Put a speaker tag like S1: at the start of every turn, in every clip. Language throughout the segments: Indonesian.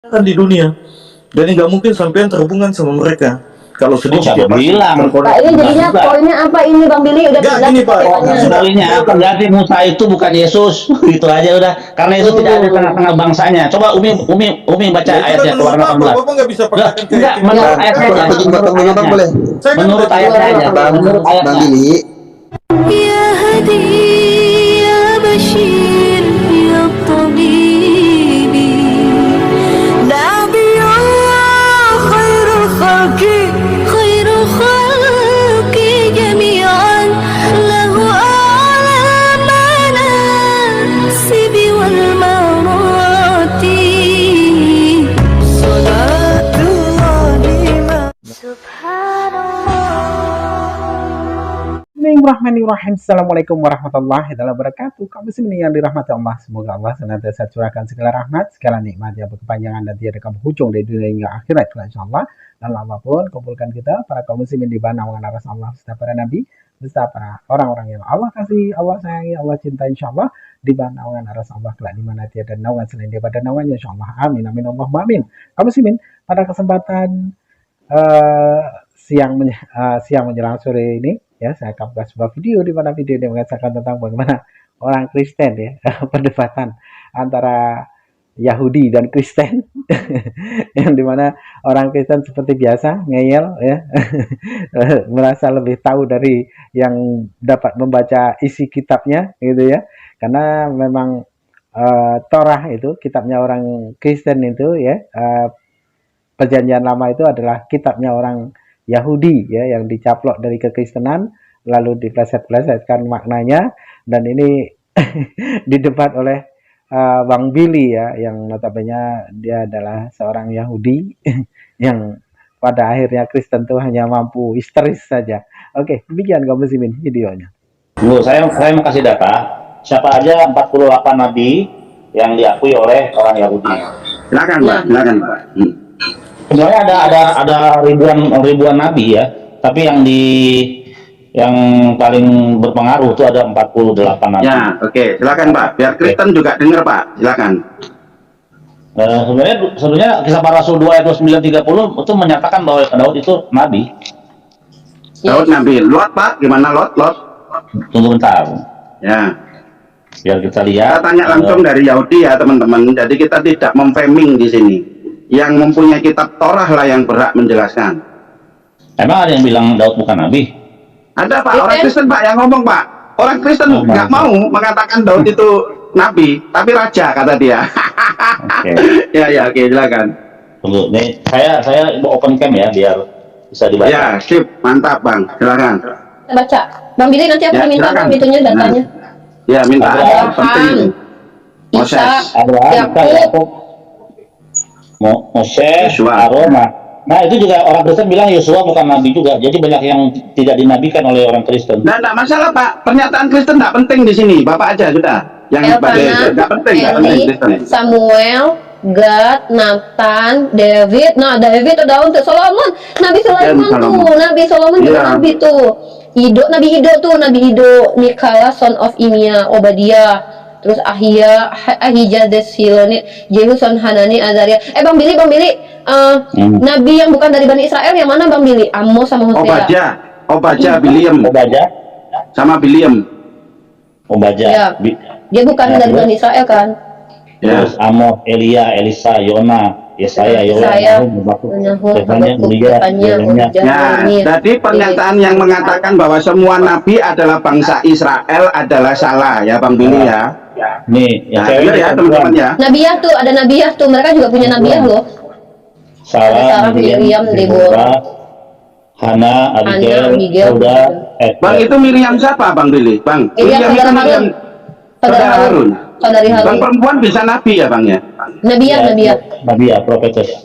S1: kan di dunia, dan nggak mungkin sampean terhubungan sama mereka. Kalau sedikit
S2: siapa bilang?
S3: Pak, ini jadinya poinnya apa ini Bang Billy? Udah
S1: Nggak,
S3: jelas
S1: gini, Pak.
S3: pertanyaannya.
S2: Poinnya apa? Berarti Musa itu bukan Yesus, gitu aja udah. Karena Yesus tidak ada tengah-tengah bangsanya. Coba Umi baca ayatnya keluar 18.
S1: Bapak nggak bisa pakai
S2: Enggak, menurut ayatnya aja. Menurut ayatnya aja. Menurut
S4: Bang
S2: ayatnya.
S4: Billy,
S5: يا هدي يا بشير يا طبيبي نبي الله خير خلق جميعا له أعلى المناسب والمراتب صلاة الله سبحان الله.
S6: Bismillahirrahmanirrahim. Assalamualaikum warahmatullahi wabarakatuh. Kaum muslimin yang dirahmati Allah, semoga Allah senantiasa curahkan segala rahmat, segala nikmat yang berkepanjangan dan tiada berujung dari dunia hingga akhirat, insyaallah. Dan Allah pun kumpulkan kita para kaum muslimin di bawah naungan aras Allah beserta para nabi, beserta para orang-orang yang Allah kasih, Allah sayangi, Allah cinta, insyaallah di bawah naungan aras Allah kelak di mana tiada naungan selain daripada naungannya, insyaallah. Amin amin Allahumma amin. Kaum muslimin, pada kesempatan siang menjelang sore ini, ya, saya akan membuat sebuah video di mana video ini mengisahkan tentang bagaimana orang Kristen, ya, perdebatan antara Yahudi dan Kristen, yang dimana orang Kristen seperti biasa ngeyel, ya, merasa lebih tahu dari yang dapat membaca isi kitabnya, gitu ya, karena memang Torah itu kitabnya orang Kristen itu, ya, Perjanjian Lama itu adalah kitabnya orang Yahudi, ya, yang dicaplok dari kekristenan lalu dipleset-plesetkan maknanya, dan ini didebat oleh Bang Billy, ya, yang notabene dia adalah seorang Yahudi yang pada akhirnya Kristen tuh hanya mampu histeris saja. Oke, demikian kaum muslimin videonya.
S2: Bu, saya mau kasih data. Siapa aja 48 nabi yang diakui oleh orang Yahudi.
S4: silakan Pak, silakan Pak.
S2: Sebenarnya ada ribuan nabi, ya, tapi yang paling berpengaruh itu ada 48 nabi.
S4: Ya, oke, silakan Pak. Biar Kristen juga dengar Pak, silakan.
S2: Sebenarnya Kisah Para Rasul 2 ayat 29-30 itu menyatakan bahwa Daud itu nabi.
S4: Daud Nabi. Lot Pak, gimana Lot?
S2: Tunggu bentar,
S4: Ya.
S2: biar kita
S4: Kita
S2: lihat.
S4: tanya langsung dari Yahudi, ya teman-teman. Jadi kita tidak memframing di sini. Yang mempunyai kitab Torah lah yang berhak menjelaskan.
S2: Emang ada yang bilang Daud bukan nabi?
S4: Ada Pak, orang Kristen Pak yang ngomong Pak. Orang Kristen nggak mau mengatakan Daud itu nabi, tapi raja kata dia.
S2: Oke.
S4: Ya, oke, silakan.
S2: Tunggu, nih saya open cam ya biar bisa dibaca.
S4: Ya, sip, mantap Bang, silakan.
S3: Kita baca. Bang Billy nanti aku
S4: Ya,
S3: minta
S4: silakan.
S3: Bang itunya datanya.
S4: Ya, minta
S2: Abraham,
S4: penting itu. Moses.
S2: Abraham,
S3: Yakub,
S2: Moses,
S4: Yosua.
S2: Aaron. Nah, itu juga orang Kristen bilang Yosua bukan nabi juga. Jadi banyak yang tidak dinabikan oleh orang Kristen.
S4: Nah, enggak masalah Pak. Pernyataan Kristen enggak penting di sini. Bapak aja sudah. Yang
S3: Elkanah,
S4: enggak penting
S3: Eli,
S4: Kristen.
S3: Samuel, Gad, Nathan, David. Nah, David atau Daud, Solomon, Nabi Sulaiman
S4: Solomon.
S3: tuh, Nabi Solomon juga
S4: Iya.
S3: nabi tuh. Nabi Ido, Mikala, son of Imia, Obadiah. Terus Ahijah, Siloni, Jehu, son Hanani, Azaria. Bang Billy, Nabi yang bukan dari Bani Israel yang mana Bang Billy? Amos sama Hosea.
S4: Obadjah, Biliam,
S2: Obadjah,
S4: sama Biliam.
S3: Ya. Dia bukan
S2: Ya,
S3: dari
S2: terus?
S3: Bani Israel kan?
S4: Ya.
S2: terus Amos, Elia, Elisa, Yona, Yesaya,
S3: Nahum,
S2: Habakuk,
S3: Habakuk,
S2: Yeremia,
S3: Zefania,
S2: Yeremia.
S4: Ya, jadi pernyataan yang mengatakan bahwa semua nabi adalah bangsa Israel adalah salah ya Bang Billy ya.
S2: Nih, yang
S4: Nah,
S2: cewek
S4: iya ya
S2: ini
S4: teman-teman ya.
S3: Nabiyah tuh, ada Nabiyah tuh. Mereka juga punya Nabiyah loh.
S2: Sarah,
S3: Miriam, Deborah,
S2: Hana, Abigail,
S3: Abigail,
S2: Huda,
S4: Bang itu Miriam siapa Bang Billy? Bang,
S3: Miriam,
S4: Miriam itu
S3: saudara
S4: Miriam
S3: Saudara Harun. Saudari
S4: Bang
S3: Harun.
S4: perempuan bisa nabi ya Bang ya?
S3: Nabiyah.
S2: Nabi ya, prophetess.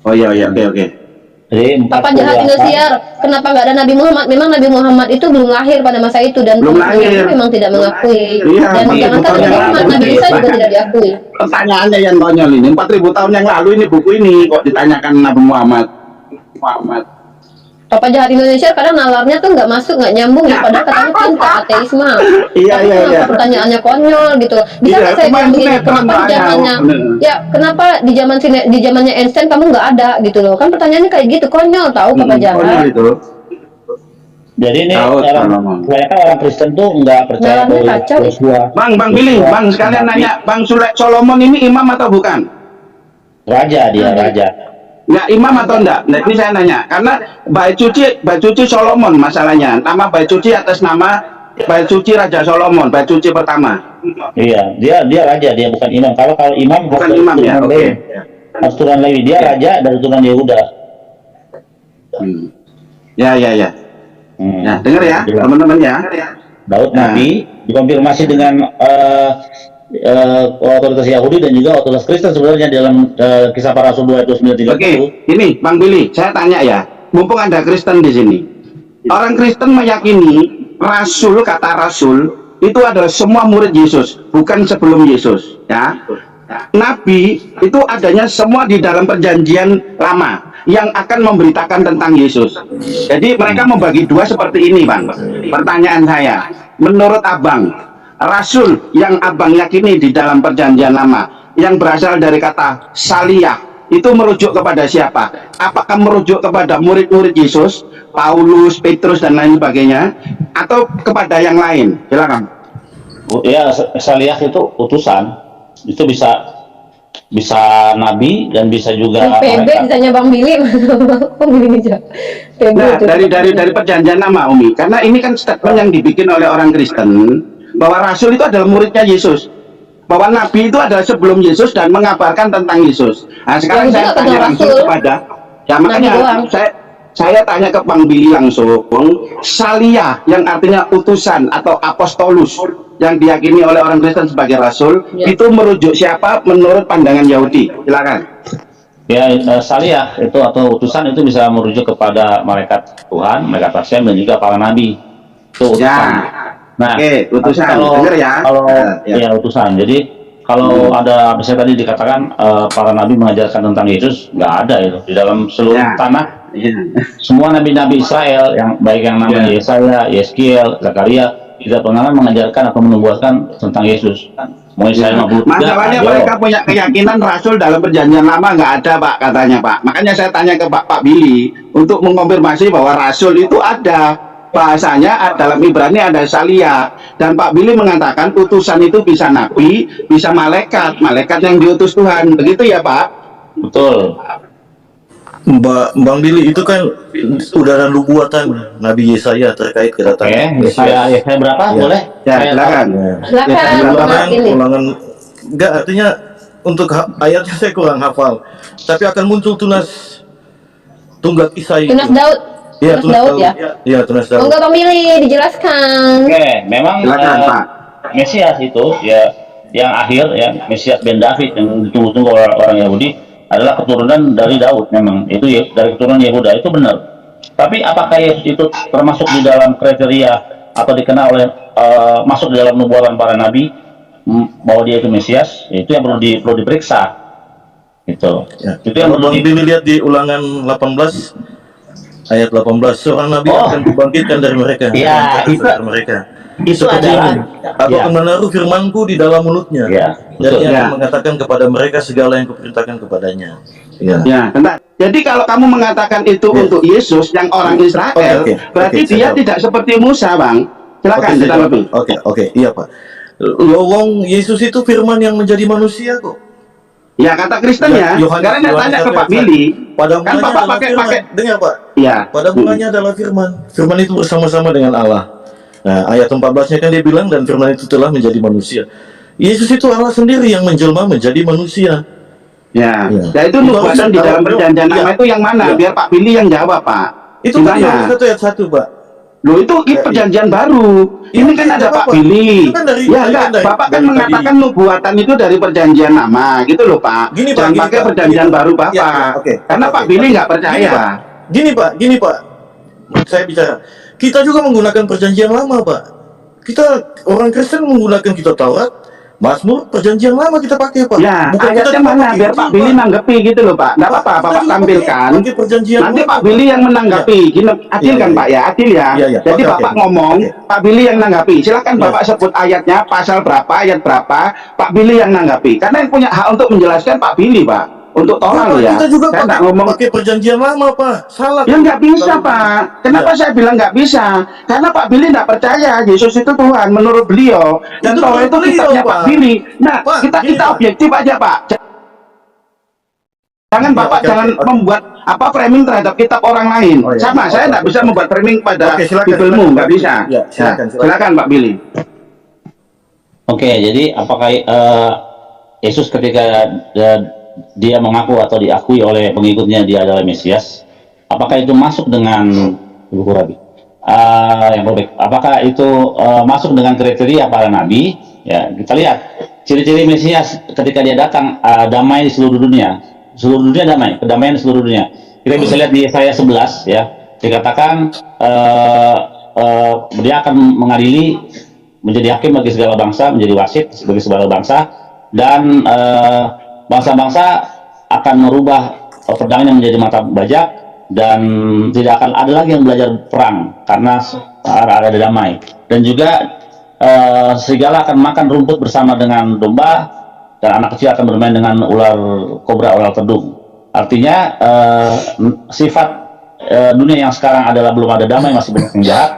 S4: Oh iya, oke.
S2: Jadi
S3: Papa jahat Indosiar. Kenapa nggak ada Nabi Muhammad? Memang Nabi Muhammad itu belum lahir pada masa itu dan
S4: Belum
S3: penduduknya
S4: lahir.
S3: itu memang tidak mengakui.
S4: Iya,
S3: Dan jangankan Nabi
S4: makanya
S3: Muhammad, Nabi Isa juga tidak diakui.
S4: Pertanyaannya yang konyol ini 4000 tahun yang lalu ini buku ini kok ditanyakan Nabi Muhammad.
S3: Papa Jahat Indonesia kadang nalarnya tuh nggak masuk, nggak nyambung ya, padahal katanya cinta ateisme.
S4: Iya,
S3: Tapi
S4: iya,
S3: kenapa
S4: iya.
S3: pertanyaannya konyol gitu? Bisa
S4: Iya,
S3: nggak saya bilang begini?
S4: kemarin
S3: Kenapa di
S4: banyak,
S3: zamannya,
S4: bener.
S3: ya kenapa di zamannya Einstein kamu nggak ada gitu loh? Kan pertanyaannya kayak gitu, konyol tahu Papa
S4: Konyol
S3: Jahat.
S4: itu.
S2: Jadi ini
S4: Tahu,
S2: orang
S4: Salomon.
S2: kebanyakan orang Kristen tuh nggak percaya
S3: Nalarnya
S2: bahwa
S3: kacau.
S2: Yosua
S4: Bang Billy, Bang sekalian nanya, Bang Solomon ini imam atau bukan?
S2: raja, dia raja.
S4: Nggak imam atau enggak? Nah, ini saya nanya, karena bait suci Solomon masalahnya. Nama bait suci atas nama bait suci Raja Solomon, bait suci pertama.
S2: Iya, dia raja, dia bukan imam. Kalau imam
S4: Bukan
S2: harus
S4: imam ya,
S2: keturunan
S4: oke.
S2: Lewi. Harus keturunan Lewi. Dia raja dari keturunan Yehuda.
S4: Ya. Nah, dengar ya,
S2: Jelas.
S4: teman-teman ya.
S2: Daud
S4: Nah.
S2: Nabi dikonfirmasi dengan otoritas Yahudi dan juga otoritas Kristen sebenarnya dalam Kisah Para Rasul 2 ayat 29-30.
S4: Oke, ini Bang Billy, saya tanya ya, mumpung ada Kristen di sini. Orang Kristen meyakini rasul, kata rasul itu adalah semua murid Yesus, bukan sebelum Yesus, ya. Nabi itu adanya semua di dalam perjanjian lama yang akan memberitakan tentang Yesus. Jadi mereka membagi dua seperti ini, Bang. Pertanyaan saya, menurut Abang, rasul yang Abang yakini di dalam perjanjian lama yang berasal dari kata saliyah itu merujuk kepada siapa? Apakah merujuk kepada murid-murid Yesus, Paulus, Petrus dan lain sebagainya, atau kepada yang lain? Silakan.
S2: Ya, saliyah itu utusan. Itu bisa nabi dan bisa juga
S3: PB
S2: malaikat.
S3: ditanya Bang Billy, Bang Billy jawab. PB
S4: Nah,
S3: itu.
S4: dari perjanjian lama, Umi, karena ini kan statement yang dibikin oleh orang Kristen bahwa rasul itu adalah muridnya Yesus, bahwa nabi itu adalah sebelum Yesus dan mengabarkan tentang Yesus. Nah, sekarang
S3: Yang
S4: saya
S3: juga
S4: tanya
S3: kenal
S4: langsung
S3: rasul.
S4: kepada, ya
S3: Nabi
S4: makanya
S3: doang.
S4: saya tanya ke Bang Billy langsung, saliyah yang artinya utusan atau apostolus yang diyakini oleh orang Kristen sebagai rasul,
S3: Ya.
S4: itu merujuk siapa menurut pandangan Yahudi? Silakan.
S2: Ya, saliyah itu atau utusan itu bisa merujuk kepada malaikat Tuhan, malaikat Hashem dan juga para nabi. Itu utusan.
S4: Ya.
S2: Nah,
S4: Oke, utusan.
S2: tapi
S4: Dengar ya.
S2: Kalau
S4: Ya.
S2: ya utusan. Jadi kalau ada misalnya tadi dikatakan para nabi mengajarkan tentang Yesus, nggak ada itu di dalam seluruh
S4: Ya.
S2: tanah.
S4: Iya.
S2: Semua nabi-nabi Israel yang baik yang namanya
S4: Ya.
S2: Yesaya, Yeskiel, Zakaria tidak pernah mengajarkan atau menubuatkan tentang Yesus. Mau Yesaya 53.
S4: Masalahnya
S2: ayo.
S4: mereka punya keyakinan rasul dalam perjanjian lama nggak ada, Pak, katanya, Pak. Makanya saya tanya ke Pak Billy untuk mengonfirmasi bahwa rasul itu ada. Bahasanya dalam Ibrani ada saliyah, dan Pak Billy mengatakan utusan itu bisa nabi, bisa malaikat yang diutus Tuhan. Begitu ya, Pak?
S2: Betul.
S1: Bang Billy itu kan udah ada nubuatan Nabi Yesaya terkait kedatangan
S2: Oke, Yesaya berapa?
S1: Ya.
S2: Boleh?
S4: Ya,
S2: Saya
S4: silakan.
S1: Ya.
S3: Silakan,
S1: Ulangan,
S3: Bang Billy.
S1: ulangan enggak artinya untuk ayatnya saya kurang hafal. Tapi akan muncul tunas Tunggak Isai.
S3: Tunas Daud.
S1: Iya,
S3: Tunas Daud ya.
S1: Iya, tunas Daud.
S3: Monggo Bang Billy dijelaskan.
S2: Oke, memang
S4: Silakan, Pak.
S2: Mesias itu ya yang akhir ya Mesias ben David yang ditunggu-tunggu oleh orang Yahudi adalah keturunan dari Daud. Memang itu ya dari keturunan Yehuda, itu benar. Tapi apakah Yesus itu termasuk di dalam kriteria atau dikenal oleh masuk di dalam nubuatan para nabi bahwa dia itu Mesias? Itu yang perlu diperiksa. Itu.
S1: Ya.
S2: Itu yang
S1: Kalau
S2: perlu
S1: Bang Billy lihat di ulangan 18 ayat 18, seorang nabi
S2: Oh.
S1: akan dibangkitkan dari mereka.
S2: Iya,
S1: Akan
S2: itu-
S1: dari mereka.
S2: itu
S1: Seperti
S2: adalah-
S1: ini. Aku
S2: ya.
S1: akan menaruh firmanku di dalam mulutnya.
S2: Ya,
S1: Dan
S2: betul.
S1: ia
S4: Ya.
S1: akan mengatakan kepada mereka segala yang kuperintahkan kepadanya. Ya.
S4: Ya, bentar. Jadi kalau kamu mengatakan itu
S1: Ya.
S4: untuk Yesus yang orang Israel,
S1: Oke,
S4: berarti
S1: oke, saya
S4: dia
S1: tahu.
S4: tidak seperti Musa, Bang. Silakan
S1: Oke,
S4: kita
S1: saya
S4: lebih.
S1: jawab. Oke, iya Pak. Wong Yesus itu firman yang menjadi manusia kok.
S4: Ya, kata Kristen ya. Sekarang saya tanya ke Pak Billy.
S1: Pada
S4: Kan
S1: mulanya
S4: Bapak
S1: adalah firman.
S4: pakai.
S1: Dengar Pak.
S4: Ya.
S1: Pada mulanya adalah firman. Firman itu bersama-sama dengan Allah. Nah, ayat 14-nya kan dia bilang dan firman itu telah menjadi manusia. Yesus itu Allah sendiri yang menjelma menjadi manusia.
S4: Ya.
S1: Ya.
S4: Ya itu
S1: Itu
S4: nubuatan
S1: harus
S4: di dalam
S1: tahu.
S4: perjanjian
S1: Iya.
S4: lama itu yang mana?
S1: Iya.
S4: Biar Pak Billy yang jawab, Pak.
S1: Itu kan
S4: Gimana?
S1: Yohanes 1 ayat 1, Pak.
S4: Loh itu
S1: Ya,
S4: perjanjian baru.
S1: Iya,
S4: Ini kan
S1: iya,
S4: ada
S1: apa-apa.
S4: Pak Billy.
S1: Itu kan dari-
S4: Ya
S1: dari-
S4: enggak,
S1: dari-
S4: Bapak kan
S1: dari
S4: mengatakan
S1: tadi.
S4: nubuatan itu dari perjanjian lama, gitu loh Pak.
S1: Gini, Pak,
S4: Jangan
S1: gini,
S4: pakai
S1: Pak.
S4: perjanjian
S1: Gini, Pak.
S4: baru Bapak.
S1: Ya, ya, oke.
S4: Karena
S1: Oke,
S4: Pak Billy
S1: oke.
S4: nggak percaya.
S1: Gini, Pak. Saya bicara. Kita juga menggunakan perjanjian lama, Pak. Kita orang Kristen menggunakan kitab Taurat, Mazmur perjanjian lama kita pakai, Pak.
S4: Ya,
S1: Bukan kita
S4: ayatnya
S1: cuma
S4: mana
S1: pakai
S4: biar
S1: ini,
S4: Pak Billy
S1: Pak.
S4: nanggapi gitu loh Pak. Nggak apa-apa,
S1: Kita
S4: Bapak
S1: juga
S4: tampilkan.
S1: pakai perjanjian
S4: Nanti
S1: lama,
S4: Pak Billy yang menanggapi. Gini, adil
S1: Iya,
S4: kan
S1: iya.
S4: Pak ya, adil ya.
S1: Iya, iya.
S4: Jadi
S1: Oke,
S4: Bapak
S1: oke.
S4: ngomong,
S1: Oke.
S4: Pak Billy yang nanggapi. Silakan
S1: Iya.
S4: Bapak sebut ayatnya, pasal berapa, ayat berapa, Pak Billy yang nanggapi. Karena yang punya hak untuk menjelaskan Pak Billy Pak. Untuk tolong
S1: Pak,
S4: ya.
S1: kita juga
S4: Saya
S1: pakai,
S4: nggak ngomong.
S1: pakai perjanjian lama, Pak. Salah.
S4: Ya nggak bisa
S1: Kalau-
S4: Pak. Kenapa
S1: Ya.
S4: saya bilang nggak bisa? Karena Pak Billy nggak percaya Yesus itu Tuhan menurut beliau. Dan
S1: Itu
S4: Taurat
S1: menurut
S4: itu
S1: beliau,
S4: kitabnya Pak
S1: Pak.
S4: Billy. Nah,
S1: Pak,
S4: kita
S1: gini, Pak.
S4: objektif aja Pak. Jangan
S1: Ya,
S4: Bapak
S1: oke,
S4: jangan
S1: oke.
S4: membuat apa framing terhadap kitab orang lain.
S1: Oh, ya.
S4: Sama, saya nggak bisa membuat framing pada
S1: Oke, silakan,
S4: Bibelmu,
S1: silakan,
S4: nggak
S1: Pak.
S4: bisa.
S1: Ya, silakan,
S4: Nah,
S1: silakan.
S4: silakan Pak Billy.
S2: Oke, jadi apakah Yesus ketika dia mengaku atau diakui oleh pengikutnya dia adalah Mesias, apakah itu masuk dengan Ibu Rabi? Yang berbeda. Apakah itu masuk dengan kriteria para nabi? Ya, kita lihat ciri-ciri Mesias ketika dia datang, damai di seluruh dunia. Seluruh dunia damai, kedamaian di seluruh dunia. Kita bisa lihat di Yesaya 11 ya, dikatakan dia akan mengadili, menjadi hakim bagi segala bangsa, menjadi wasit bagi segala bangsa, dan bangsa-bangsa akan merubah pedangnya menjadi mata bajak, dan tidak akan ada lagi yang belajar perang karena ada damai. Dan juga serigala akan makan rumput bersama dengan domba, dan anak kecil akan bermain dengan ular kobra, ular tedung. Artinya sifat dunia yang sekarang adalah belum ada damai, masih banyak yang jahat.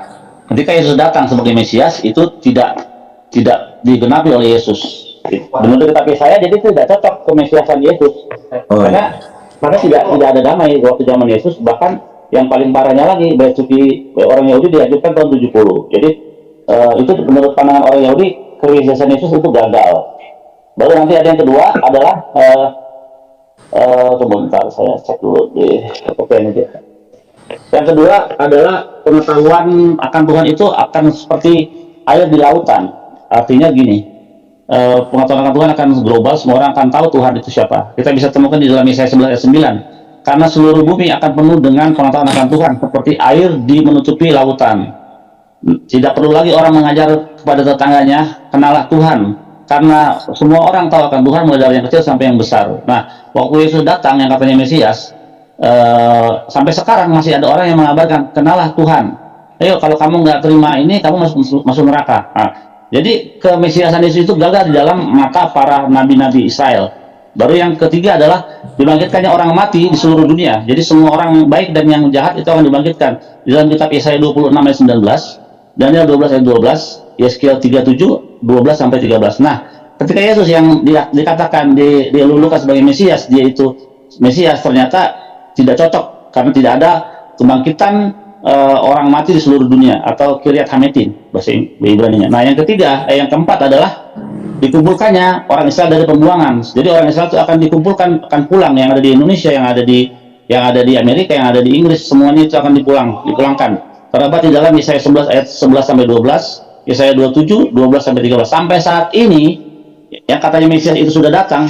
S2: Ketika Yesus datang sebagai Mesias, itu tidak digenapi oleh Yesus. Menurut kitab Yesaya, jadi tidak cocok kemesiasan Yesus.
S1: Oh,
S2: Karena tidak ada damai waktu zaman Yesus. Bahkan yang paling parahnya lagi, bait suci orang Yahudi diajukan tahun 70. Jadi itu menurut pandangan orang Yahudi, kemesiasan Yesus itu gagal. Baru nanti ada yang kedua adalah sebentar saya cek dulu di ini dia. Yang kedua adalah pengetahuan akan Tuhan itu akan seperti air di lautan. Artinya gini, pengetahuan akan Tuhan akan global, semua orang akan tahu Tuhan itu siapa. Kita bisa temukan di dalam Yesaya 11 ayat 9. Karena seluruh bumi akan penuh dengan pengetahuan akan Tuhan, seperti air menutupi lautan. Tidak perlu lagi orang mengajar kepada tetangganya, kenalah Tuhan. Karena semua orang tahu akan Tuhan, mulai dari yang kecil sampai yang besar. Nah, waktu Yesus datang yang katanya Mesias, sampai sekarang masih ada orang yang mengabarkan, kenalah Tuhan. Ayo, kalau kamu nggak terima ini, kamu masuk neraka. Nah, jadi kemesiasan Yesus itu gagal di dalam mata para nabi-nabi Israel. Baru yang ketiga adalah dibangkitkannya orang mati di seluruh dunia. Jadi semua orang baik dan yang jahat itu akan dibangkitkan. Di dalam kitab Yesaya 26 ayat 19, Daniel 12 ayat 12, Yeskiel 37 12 sampai 13. Nah, ketika Yesus yang dikatakan dilulukan sebagai Mesias, dia itu Mesias, ternyata tidak cocok karena tidak ada kebangkitan orang mati di seluruh dunia, atau Kiryat Hametin bahasa Ibrani-nya. Nah, yang ketiga, yang keempat adalah dikumpulkannya orang Israel dari pembuangan. Jadi orang Israel itu akan dikumpulkan, akan pulang, yang ada di Indonesia, yang ada di Amerika, yang ada di Inggris, semuanya itu akan dipulangkan. Terdapat di dalam Yesaya 11 ayat 11 sampai 12, Yesaya 27 12 sampai 13. Sampai saat ini yang katanya Mesias itu sudah datang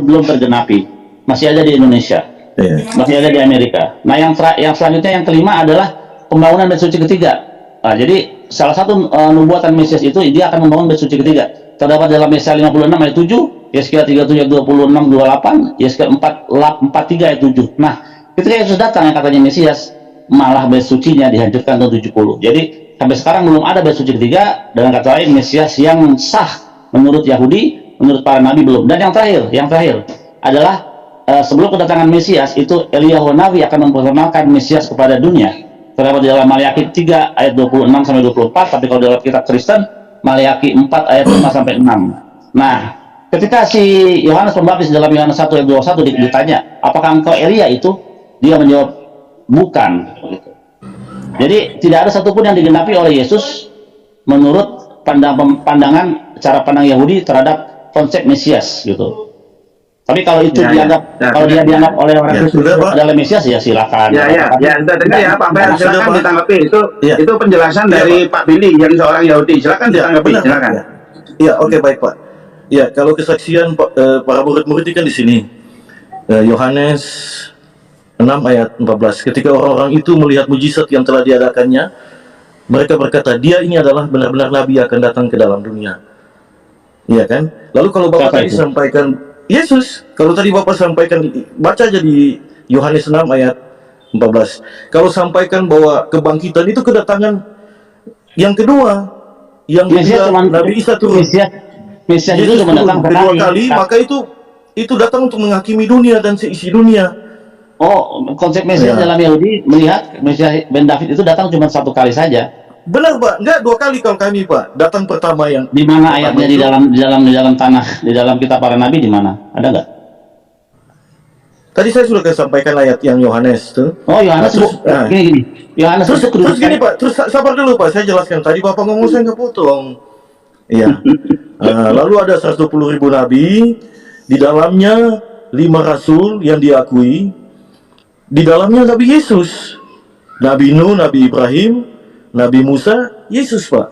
S2: belum tergenapi. Masih ada di Indonesia.
S1: Iya.
S2: Masih ada di Amerika. Nah, yang selanjutnya, yang kelima adalah pembangunan bait suci ketiga. Nah, jadi salah satu nubuatan Mesias itu dia akan membangun bait suci ketiga. Terdapat dalam Yesaya 56 ayat 7, Yeskiel 37 ayat 26 28, Yeskiel 43 ayat 7. Nah, ketika Yesus datang yang katanya Mesias, malah bait sucinya dihancurkan tahun 70. Jadi sampai sekarang belum ada bait suci ketiga, dengan kata lain Mesias yang sah menurut Yahudi, menurut para nabi belum. Dan yang terakhir adalah sebelum kedatangan Mesias itu Eliyahu Nabi akan memperkenalkan Mesias kepada dunia. Terdapat di dalam Maleakhi 3 ayat 26 sampai 24, tapi kalau dalam kitab Kristen Maleakhi 4 ayat 5 sampai 6. Nah, ketika si Yohanes Pembaptis dalam Yohanes 1 ayat 21 ditanya, apakah engkau Elia itu? Dia menjawab, bukan. Jadi tidak ada satupun yang digenapi oleh Yesus menurut pandangan cara pandang Yahudi terhadap konsep Mesias gitu. Tapi kalau itu dia dianggap oleh orang Kristen adalah Mesias, ya silakan.
S4: Sudah dengar ya Pak Ber, silakan ditanggapi. Itu penjelasan
S1: Iya,
S4: dari
S1: Pak.
S4: Pak Billy yang seorang Yahudi. Silakan ditanggapi,
S1: benar,
S4: silakan.
S1: ya. Iya, oke, baik Pak. Ya, kalau kesaksian para murid-murid kan di sini. Yohanes 6 ayat 14. Ketika orang-orang itu melihat mujizat yang telah diadakannya, mereka berkata, dia ini adalah benar-benar nabi yang akan datang ke dalam dunia. Iya kan? Lalu kalau Bapak
S2: Siapa
S1: tadi
S2: itu?
S1: sampaikan Yesus, kalau tadi Bapak sampaikan, baca aja di Yohanes 6 ayat 14. Kalau sampaikan bahwa kebangkitan itu kedatangan yang kedua, yang
S2: Mesias
S1: kedua
S2: cuma
S1: Nabi Isa turun.
S2: Mesias itu
S1: Yesus
S2: cuma
S1: turun
S2: datang
S1: kedua
S2: sekali.
S1: kali, maka itu datang untuk menghakimi dunia dan seisi dunia.
S2: Oh, konsep Mesias
S1: Ya.
S2: dalam Yahudi melihat Mesias Ben David itu datang cuma satu kali saja.
S1: Benar Pak, enggak dua kali kalau kami Pak. Datang pertama yang
S2: Di mana
S1: pertama
S2: ayatnya
S1: itu,
S2: di dalam tanah, di dalam kitab para nabi di mana? Ada nggak?
S1: tadi saya sudah sampaikan ayat yang Yohanes tuh.
S2: Oh, Yohanes
S1: terus,
S2: gini. Yohanes
S1: terus,
S2: itu
S1: terus gini
S2: kedudukan.
S1: Pak, terus sabar dulu Pak, saya jelaskan. Tadi Bapak ngomong saya nggak potong. Iya. Lalu ada 120.000 nabi, di dalamnya 5 rasul yang diakui, di dalamnya Nabi Yesus, Nabi Nuh, Nabi Ibrahim, Nabi Musa, Yesus Pak.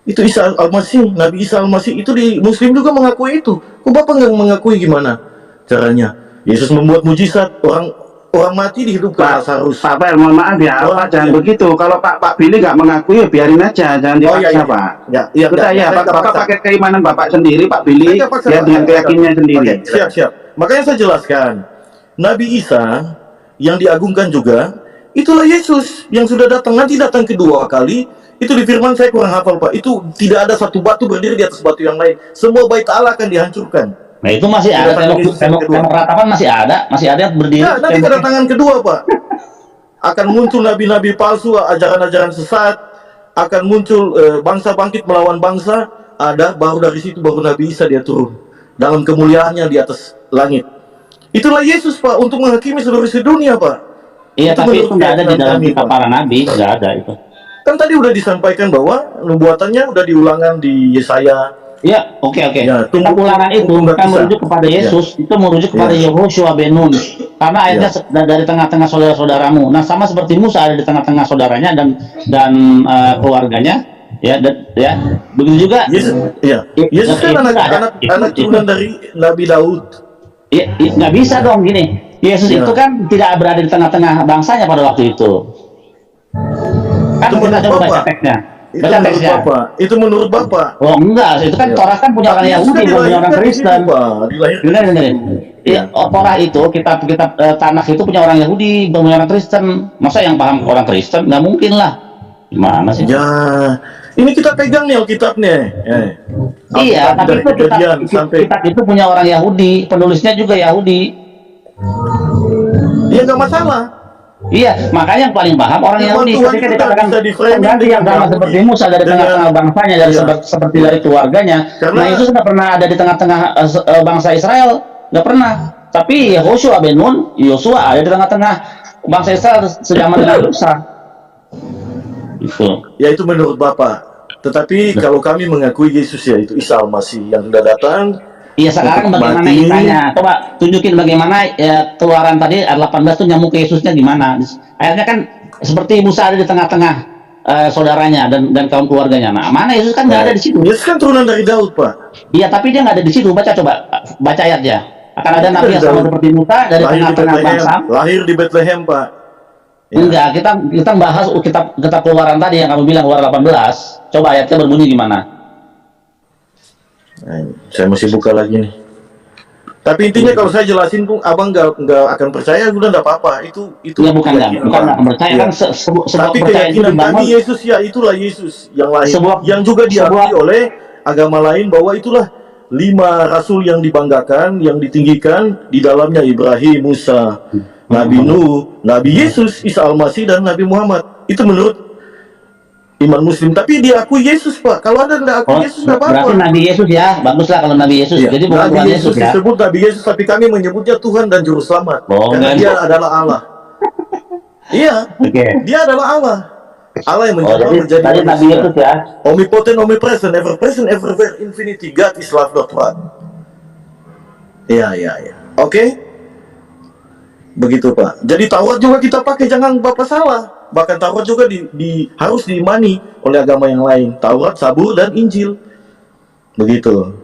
S1: Itu Isa Al-Masih, Nabi Isa Al-Masih itu di Muslim juga mengakui itu. Kok Bapak nggak mengakui gimana caranya? Yesus membuat mujizat, orang mati dihidupkan Lazarus.
S4: Pak Fel, mohon maaf ya, Pak, jangan begitu. Kalau Pak Billy nggak mengakui, ya biarin aja, jangan dipaksa, Pak.
S1: Ya,
S4: Udah ya,
S1: saya nggak
S4: Bapak
S1: paksa.
S4: pakai keimanan Bapak sendiri, Pak Billy,
S1: Saya nggak paksa,
S4: ya
S1: Pak.
S4: dengan keyakinannya sendiri.
S1: Oke, siap. Makanya saya jelaskan, Nabi Isa yang diagungkan juga, itulah Yesus yang sudah datang. Nanti datang kedua kali, itu di firman saya kurang hafal Pak. Itu tidak ada satu batu berdiri di atas batu yang lain. Semua bait Allah akan dihancurkan.
S2: Nah, itu masih ada tembok ratapan masih ada yang berdiri.
S1: Ya, nanti
S2: tembok-
S1: kedatangan kedua Pak. Akan muncul nabi-nabi palsu, ajaran-ajaran sesat, akan muncul bangsa bangkit melawan bangsa. Ada, baru dari situ baru Nabi Isa dia turun dalam kemuliaannya di atas langit. Itulah Yesus Pak untuk menghakimi seluruh dunia Pak.
S2: Iya,
S1: Itu
S2: tapi
S1: menurut
S2: itu nggak ada di
S1: keyakinan
S2: dalam
S1: kami,
S2: kitab
S1: Pak.
S2: para nabi, nggak ada itu.
S1: Kan tadi udah disampaikan bahwa nubuatannya udah diulangan di Yesaya.
S2: Iya, oke.
S1: Ya,
S2: Kitab ulangan itu
S1: tunggu
S2: bukan
S1: bisa.
S2: merujuk kepada Yesus, itu merujuk kepada
S1: Ya.
S2: Yehoshua ben Nun. Karena ayatnya dari tengah-tengah saudara-saudaramu. Nah, sama seperti Musa ada di tengah-tengah saudaranya dan keluarganya, ya, begitu juga.
S1: Yesus kan anak turunan dari Nabi Daud.
S2: Iya, nggak bisa dong gini. Yesus
S1: Ya.
S2: itu kan tidak berada di tengah-tengah bangsanya pada waktu itu. Kan
S1: Itu
S2: kita
S1: menurut
S2: coba baca
S1: Bapak.
S2: teksnya.
S1: Itu
S2: Baca
S1: menurut
S2: teksnya.
S1: Bapak. Itu menurut Bapak.
S2: Oh enggak, itu kan
S1: Ya.
S2: Torah kan punya orang
S1: Tapi Yesus
S2: Yahudi,
S1: kan
S2: bukan punya orang
S1: dilahirkan di
S2: Kristen.
S1: situ, Pak. Dilahirkan
S2: Benar.
S1: di situ.
S2: Iya, Torah itu kitab Tanakh itu punya orang Yahudi, bukan punya orang Kristen. Masa yang paham orang Kristen? Nggak mungkin lah. Gimana sih?
S1: Ya, ini kita pegang nih Alkitabnya.
S2: Iya,
S1: Alkitab
S2: tapi
S1: dari
S2: itu
S1: Kejadian sampai
S2: kitab itu punya orang Yahudi, penulisnya juga Yahudi.
S1: ya nggak masalah.
S2: Iya, makanya yang paling paham orang
S1: Firman
S2: Yahudi.
S1: Tuhan
S2: Ketika
S1: itu tak
S2: dikatakan
S1: bisa di-framing
S2: pengganti yang
S1: dengan
S2: sama
S1: Yahudi.
S2: seperti Musa dari
S1: Dengan-
S2: tengah-tengah bangsanya,
S1: Iya.
S2: seperti dari keluarganya.
S1: Karena-
S2: Nah, itu sudah pernah ada di tengah-tengah bangsa Israel, nggak pernah. Tapi Yehoshua ben Nun, Yosua ada di tengah-tengah bangsa Israel sejaman dengan Musa. Itu.
S1: Ya itu menurut Bapak. Tetapi kalau kami mengakui Yesus ya itu Isa Al-Masih yang sudah datang.
S2: Iya, sekarang
S1: Untuk
S2: bagaimana
S1: mati.
S2: Isanya? Coba tunjukin bagaimana keluaran tadi ayat 18 itu nyambung ke Yesusnya gimana? Ayatnya kan seperti Musa ada di tengah-tengah saudaranya dan kaum keluarganya. Nah, mana Yesus kan nggak ada di situ.
S1: Yesus kan turunan dari Daud, Pak.
S2: Iya, tapi dia nggak ada di situ. Baca ayatnya. Akan ada nabi yang sama seperti Musa dari
S1: Lahir di
S2: tengah-tengah
S1: Bethlehem.
S2: bangsa.
S1: Lahir di Bethlehem, Pak. Ya.
S2: Enggak, kita bahas kitab keluaran tadi yang kamu bilang keluaran 18. Coba ayatnya berbunyi gimana?
S1: Nah, saya masih buka lagi nih. Tapi intinya kalau saya jelasin pun abang nggak akan percaya, udah nggak apa-apa. Itu
S2: Ya bukan
S1: keyakinan,
S2: nggak
S1: Pak.
S2: percaya
S1: Iya.
S2: kan sebuah
S1: Tapi
S2: kepercayaan itu
S1: keyakinan
S2: dibangun.
S1: kami Yesus ya itulah Yesus yang lain, yang juga diakui
S2: sebuah-
S1: oleh agama lain bahwa itulah 5 rasul yang dibanggakan, yang ditinggikan, di dalamnya Ibrahim, Musa, Nabi Nuh, Nabi Yesus, Isa Al-Masih dan Nabi Muhammad. Itu menurut iman Muslim. Tapi diakui Yesus, Pak. Kalau ada yang
S2: Oh,
S1: akui Yesus nggak apa-apa.
S2: berarti Nabi Yesus ya, baguslah kalau Nabi Yesus.
S1: Iya.
S2: Jadi bukan
S1: Nabi
S2: Tuhan
S1: Yesus
S2: Yesus ya.
S1: disebut Nabi Yesus, tapi kami menyebutnya Tuhan dan Juru Selamat.
S2: Bohong,
S1: Karena
S2: kan?
S1: dia adalah Allah. Iya,
S2: Oke.
S1: dia adalah Allah. Allah yang
S2: Oh,
S1: menjadi
S2: jadi tadi Nabi
S1: manusia.
S2: Yesus ya.
S1: Omnipotent, omnipresent, ever present, everywhere, infinity. God is love, not one. Iya. Oke? Begitu, Pak. Jadi Taurat juga kita pakai, jangan Bapak salah. Bahkan Taurat juga harus diimani oleh agama yang lain. Taurat, Zabur, dan Injil. Begitu.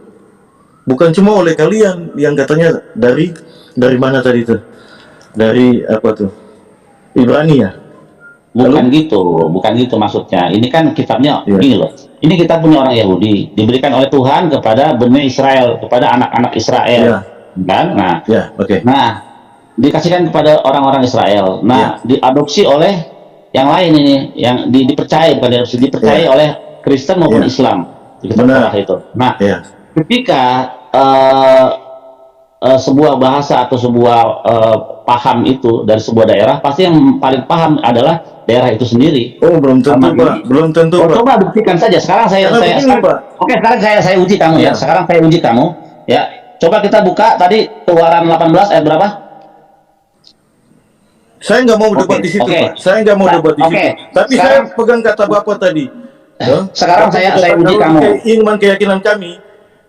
S1: Bukan cuma oleh kalian yang katanya dari mana tadi tuh? Dari apa tuh? Ibrani ya?
S2: Bukan gitu, bukan gitu maksudnya. Ini kan kitabnya
S1: Iya.
S2: gini loh. Ini kitab punya orang Yahudi, diberikan oleh Tuhan kepada Bani Israel, kepada anak-anak Israel,
S1: Iya.
S2: kan? Nah,
S1: Ya, oke.
S2: dikasihkan kepada orang-orang Israel. Nah, diadopsi oleh yang lain ini, yang dipercaya, bukan diadopsi, dipercaya oleh Kristen maupun
S1: Iya.
S2: Islam di kitab
S1: Benar.
S2: Torah itu. Nah,
S1: Ya.
S2: ketika sebuah bahasa atau sebuah paham itu dari sebuah daerah, pasti yang paling paham adalah daerah itu sendiri.
S1: Oh, belum tentu,
S2: Sama
S1: Pak.
S2: ini.
S1: Belum tentu,
S2: Oh,
S1: Pak.
S2: coba buktikan saja. Sekarang
S1: Karena begini,
S2: sekarang-
S1: Pak.
S2: Oke, sekarang saya uji kamu ya.
S1: Iya.
S2: Sekarang saya uji kamu ya. Coba kita buka tadi Keluaran 18 ayat berapa?
S1: Saya nggak mau
S2: Oke,
S1: debat di situ,
S2: oke.
S1: Pak. Saya nggak mau
S2: Pak,
S1: debat di
S2: oke.
S1: situ. Tapi
S2: Sekarang-
S1: saya pegang kata Bapak tadi. Ya.
S2: Sekarang
S1: Bapak
S2: saya
S1: katakan
S2: uji
S1: kalau
S2: kamu.
S1: iman keyakinan kami,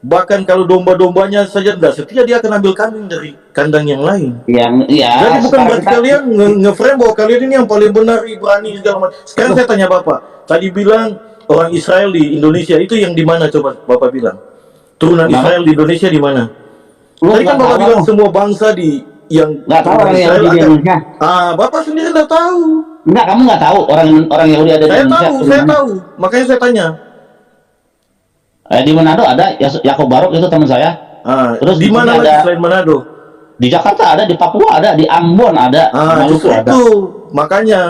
S1: bahkan kalau domba-dombanya saja tidak setia, dia akan ambil kambing dari kandang yang lain.
S2: Yang ya.
S1: Jadi bukan
S2: sekarang
S1: berarti
S2: kita-
S1: kalian nge-frame bahwa kalian ini yang paling benar, Ibrani segala macam. Sekarang saya tanya Bapak, tadi bilang orang Israel di Indonesia itu yang di mana, coba Bapak bilang? Turunan
S2: Kenapa?
S1: Israel di Indonesia di mana?
S2: Lu
S1: Tadi kan
S2: nggak
S1: Bapak
S2: tahu.
S1: bilang semua bangsa di yang
S2: Nggak tahu
S1: turunan
S2: orang
S1: Israel
S2: Yahudi di
S1: akan-
S2: Indonesia.
S1: Bapak sendiri nggak tahu.
S2: Enggak, kamu nggak tahu orang Yahudi ada di
S1: Saya
S2: Indonesia.
S1: tahu, saya tahu. Makanya saya tanya.
S2: Di Manado ada Yakob Barok itu teman saya. Terus
S1: Di mana
S2: ada-
S1: lagi selain Manado?
S2: Di Jakarta ada, di Papua ada, di Ambon ada, di Maluku
S1: Justru
S2: ada.
S1: itu. Makanya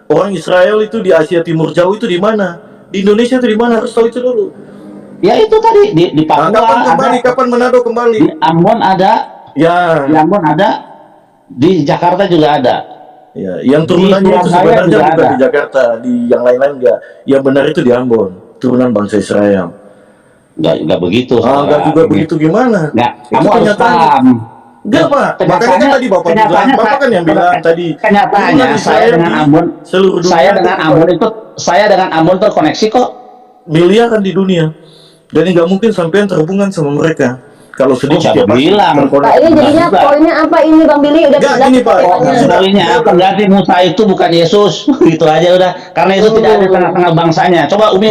S1: orang Israel itu di Asia Timur jauh itu di mana? Di Indonesia itu di mana? Harus tahu itu dulu.
S2: Ya itu tadi di Papua
S1: Kapan
S2: ada,
S1: kembali? Kapan Manado kembali?
S2: di Ambon ada,
S1: Ya,
S2: di Ambon ada, di Jakarta juga ada.
S1: ya. Yang turunannya itu
S2: Surabaya
S1: sebenarnya
S2: juga
S1: bukan
S2: ada.
S1: di Jakarta, di yang lain-lain enggak. Yang benar itu di Ambon, turunan bangsa Israel.
S2: Enggak begitu.
S1: Enggak juga begitu gimana?
S2: Enggak,
S1: Itu
S2: kamu harus
S1: kenyataan.
S2: paham.
S1: Enggak, Pak. Makanya kan tadi Bapak bilang, Bapak kan yang bilang tadi.
S2: Kenyataannya
S1: turunan
S2: saya
S1: Israel
S2: dengan
S1: di
S2: Ambon,
S1: seluruh dunia
S2: saya
S1: itu
S2: dengan Ambon terkoneksi kok.
S1: miliaran di dunia. Jadi nggak mungkin sampean terhubungan sama mereka. Kalau sedih
S2: Siapa
S1: dia pasti
S2: bilang?
S1: terkonek.
S3: Pak, ini jadinya
S2: Enggak.
S3: poinnya apa ini Bang Billy? Udah
S1: Enggak,
S3: jelas
S1: gini, Pak.
S3: pertanyaannya.
S1: Sudah.
S2: Poinnya apa? Berarti Musa itu bukan Yesus, gitu aja udah. Karena Yesus tidak ada tengah-tengah bangsanya. Coba Umi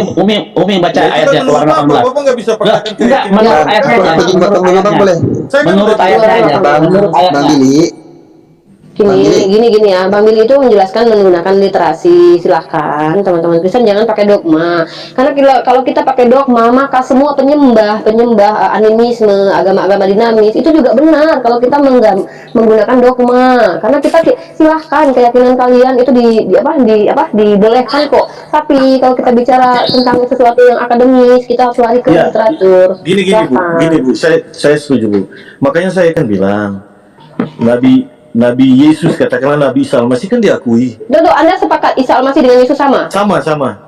S2: baca
S1: Ya, itu
S2: ayatnya
S1: kan
S2: Keluaran
S1: menurut Bapak,
S2: 18.
S1: Bapak nggak bisa paksakan
S2: Enggak,
S1: keyakinan.
S2: menurut
S1: Bapak.
S2: ayatnya aja.
S7: Bang,
S2: Menurut
S7: bang,
S2: ayatnya.
S7: boleh?
S1: Saya kan
S2: Menurut
S1: udah
S2: ayatnya
S1: bilang,
S2: aja.
S7: Bang,
S2: Menurut
S7: Bang
S2: ayatnya.
S7: Billy, Bang Billy.
S3: Gini ya, Bang Billy itu menjelaskan menggunakan literasi. Silahkan teman-teman Kristen jangan pakai dogma. Karena kalau kita pakai dogma, maka semua penyembah animisme, agama-agama dinamis itu juga benar kalau kita menggunakan dogma. Karena kita silahkan keyakinan kalian itu dibolehkan kok. Tapi kalau kita bicara tentang sesuatu yang akademis, kita harus lari ke
S1: Ya,
S3: literatur.
S1: Gini Bu,
S3: Silahkan.
S1: gini Bu, saya setuju Bu. Makanya saya kan bilang, Nabi Yesus katakanlah Nabi Isa Al-Masih kan diakui.
S3: Dodo, Anda sepakat Isa Al-Masih dengan Yesus sama?
S1: Sama.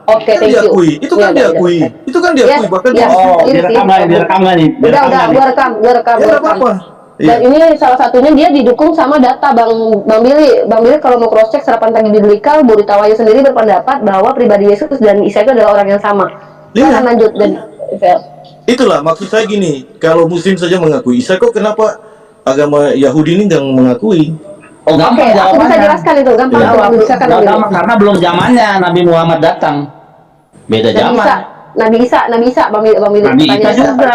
S3: Oke,
S1: Kan
S3: thank you.
S1: diakui. Itu kan
S3: Ya,
S1: diakui.
S3: ya.
S1: Itu kan diakui.
S3: Ya,
S1: Bahkan
S3: ya.
S1: di
S2: Oh,
S3: Ini
S2: direkam
S3: sih.
S2: lagi, direkam lagi.
S3: Udah, gua rekam.
S1: Ya nggak apa-apa.
S3: Dan
S1: Iya.
S3: ini salah satunya dia didukung sama data Bang Billy. Bang Billy kalau mau cross check serapan tagi biblikal, Buritawayu sendiri berpendapat bahwa pribadi Yesus dan Isa itu adalah orang yang sama.
S1: Iya.
S3: Silakan lanjut dan
S1: Itulah maksud saya gini, kalau Muslim saja mengakui Isa, kok kenapa agama Yahudi ini nggak mengakui?
S2: Oh,
S3: Oke,
S2: gampang
S3: aku bisa
S2: jawabannya.
S3: jelaskan itu, gampang
S1: Ya.
S3: tuh, aku bisa kan Bang Billy.
S2: Gampang, karena belum zamannya Nabi Muhammad datang. Beda zaman.
S3: Nabi Isa, Bang Billy.
S2: Nabi Isa
S3: Pertanyaan
S2: juga.